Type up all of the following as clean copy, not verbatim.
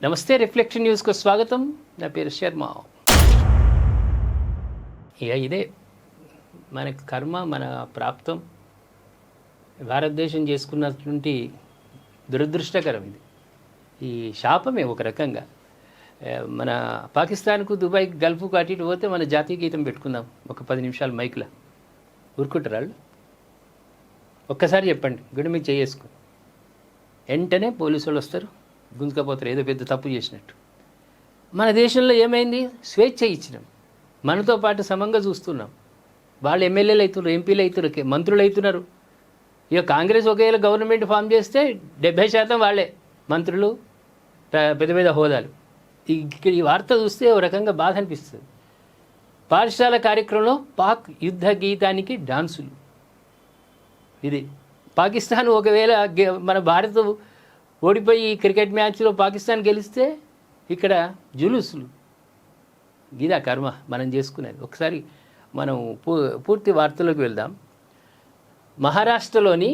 నమస్తే రిఫ్లెక్షన్ న్యూస్కు స్వాగతం. నా పేరు శర్మ. ఇదే మన కర్మ, మన ప్రాప్తం. భారతదేశం చేసుకున్నటువంటి దురదృష్టకరం ఇది. ఈ శాపమే ఒక రకంగా. మన పాకిస్తాన్కు, దుబాయ్, గల్ఫ్కు అటు ఇటు పోతే మన జాతీయ గీతం పెట్టుకుందాం ఒక 10 నిమిషాలు మైక్లో. ఊరుకుంటారు వాళ్ళు? ఒక్కసారి చెప్పండి, గుడి మీద చేసుకుని వెంటనే పోలీసు వాళ్ళు వస్తారు, గుంజుకపోతారు ఏదో పెద్ద తప్పు చేసినట్టు. మన దేశంలో ఏమైంది? స్వేచ్ఛ ఇచ్చినాం, మనతో పాటు సమంగా చూస్తున్నాం. వాళ్ళు ఎమ్మెల్యేలు అవుతున్నారు, ఎంపీలు అవుతున్నారు, మంత్రులు అవుతున్నారు. ఇక కాంగ్రెస్ ఒకవేళ గవర్నమెంట్ ఫామ్ చేస్తే 70% వాళ్ళే మంత్రులు, పెద్ద పెద్ద హోదాలు. ఇక్కడ ఈ వార్త చూస్తే ఒక రకంగా బాధ అనిపిస్తుంది. పాఠశాల కార్యక్రమంలో పాక్ యుద్ధ గీతానికి డాన్సులు. ఇది పాకిస్తాన్ ఒకవేళ మన భారత్ ఓడిపోయి క్రికెట్ మ్యాచ్లో పాకిస్తాన్ గెలిస్తే ఇక్కడ జులుసులు. గీదా కర్మ మనం చేసుకునేది. ఒకసారి మనం పూర్తి వార్తలోకి వెళ్దాం. మహారాష్ట్రలోని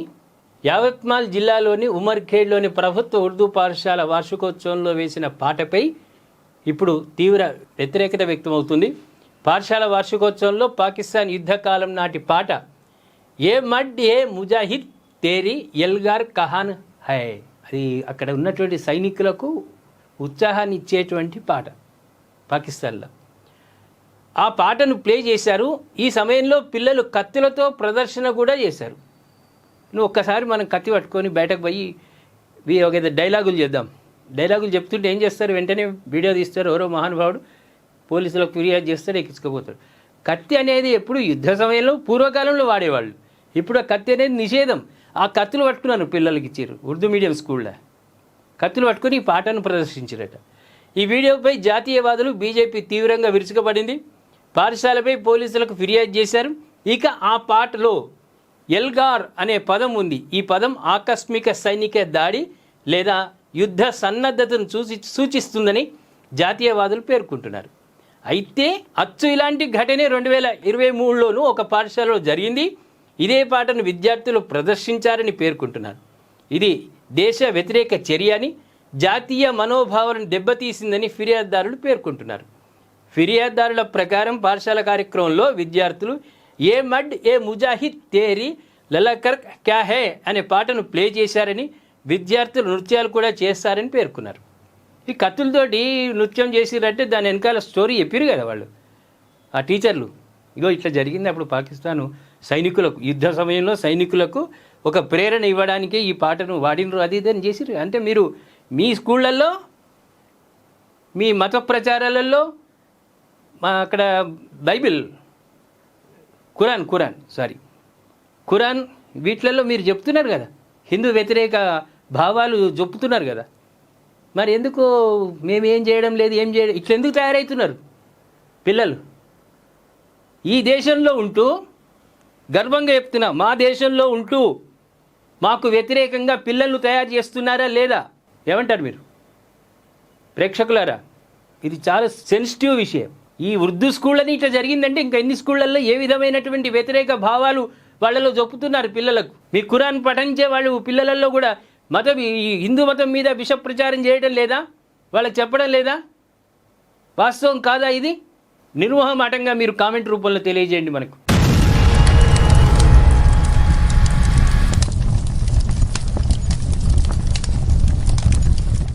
యావత్మాల్ జిల్లాలోని ఉమర్ఖేడ్లోని ప్రభుత్వ ఉర్దూ పాఠశాల వార్షికోత్సవంలో వేసిన పాటపై ఇప్పుడు తీవ్ర వ్యతిరేకత వ్యక్తమవుతుంది. పాఠశాల వార్షికోత్సవంలో పాకిస్తాన్ యుద్ధకాలం నాటి పాట ఏ మడ్ ఏ ముజాహిద్ తేరీ ఎల్గార్ కహాన్ హై, అది అక్కడ ఉన్నటువంటి సైనికులకు ఉత్సాహాన్ని ఇచ్చేటువంటి పాట పాకిస్తాన్లో. ఆ పాటను ప్లే చేశారు. ఈ సమయంలో పిల్లలు కత్తులతో ప్రదర్శన కూడా చేశారు. నువ్వు ఒక్కసారి మనం కత్తి పట్టుకొని బయటకు పోయి ఒక డైలాగులు చేద్దాం. డైలాగులు చెప్తుంటే ఏం చేస్తారు? వెంటనే వీడియో తీస్తారు, ఎవరో మహానుభావుడు పోలీసులకు ఫిర్యాదు చేస్తాడు, ఎక్కించుకుపోతాడు. కత్తి అనేది ఎప్పుడు యుద్ధ సమయంలో పూర్వకాలంలో వాడేవాళ్ళు. ఇప్పుడు ఆ కత్తి అనేది నిషేధం. ఆ కత్తులు పట్టుకున్నాను పిల్లలకి ఇచ్చారు ఉర్దూ మీడియం స్కూల్లో. కత్తులు పట్టుకుని ఈ పాటను ప్రదర్శించారట. ఈ వీడియోపై జాతీయవాదులు బీజేపీ తీవ్రంగా విరుచుకుపడింది. పాఠశాలపై పోలీసులకు ఫిర్యాదు చేశారు. ఇక ఆ పాటలో ఎల్గార్ అనే పదం ఉంది. ఈ పదం ఆకస్మిక సైనిక దాడి లేదా యుద్ధ సన్నద్ధతను సూచిస్తుందని జాతీయవాదులు పేర్కొంటున్నారు. అయితే అచ్చు ఇలాంటి ఘటనే 2023లోనూ ఒక పాఠశాలలో జరిగింది. ఇదే పాటను విద్యార్థులు ప్రదర్శించారని పేర్కొంటున్నారు. ఇది దేశ వ్యతిరేక చర్య అని, జాతీయ మనోభావాలను దెబ్బతీసిందని ఫిర్యాదుదారులు పేర్కొంటున్నారు. ఫిర్యాదుదారుల ప్రకారం పాఠశాల కార్యక్రమంలో విద్యార్థులు ఏ మడ్ ఏ ముజాహిద్ తేరీ లలకర్ క్యా హే అనే పాటను ప్లే చేశారని, విద్యార్థులు నృత్యాలు కూడా చేస్తారని పేర్కొన్నారు. ఈ కత్తులతోటి నృత్యం చేసిరంటే దాని వెనకాల స్టోరీ చెప్పారు కదా వాళ్ళు, ఆ టీచర్లు. ఇగో ఇట్లా జరిగింది. అప్పుడు పాకిస్తాను సైనికులకు యుద్ధ సమయంలో సైనికులకు ఒక ప్రేరణ ఇవ్వడానికి ఈ పాటను వాడినరు, అది ఇదని చేసిరు. అంటే మీరు మీ స్కూళ్ళల్లో, మీ మత ప్రచారాలలో, అక్కడ బైబిల్, ఖురాన్ వీటిలలో మీరు చెప్తున్నారు కదా, హిందూ వ్యతిరేక భావాలు చెప్తున్నారు కదా. మరి ఎందుకు మేమేం చేయడం లేదు, ఏం చేయడం, ఇట్లా ఎందుకు తయారవుతున్నారు పిల్లలు? ఈ దేశంలో ఉంటూ గర్వంగా చెప్తున్నా, మా దేశంలో ఉంటూ మాకు వ్యతిరేకంగా పిల్లలను తయారు చేస్తున్నారా లేదా? ఏమంటారు మీరు ప్రేక్షకులారా? ఇది చాలా సెన్సిటివ్ విషయం. ఈ ఉర్దూ స్కూళ్ళని ఇట్లా జరిగిందంటే ఇంకా ఎన్ని స్కూళ్ళల్లో ఏ విధమైనటువంటి వ్యతిరేక భావాలు వాళ్ళలో చెప్పుతున్నారు పిల్లలకు. మీ ఖురాన్ పఠించే వాళ్ళు పిల్లలలో కూడా హిందూ మతం మీద విష ప్రచారం చేయడం లేదా? వాళ్ళకి చెప్పడం లేదా? వాస్తవం కాదా ఇది? నిర్మోహమాటంగా మీరు కామెంట్ రూపంలో తెలియజేయండి మనకు.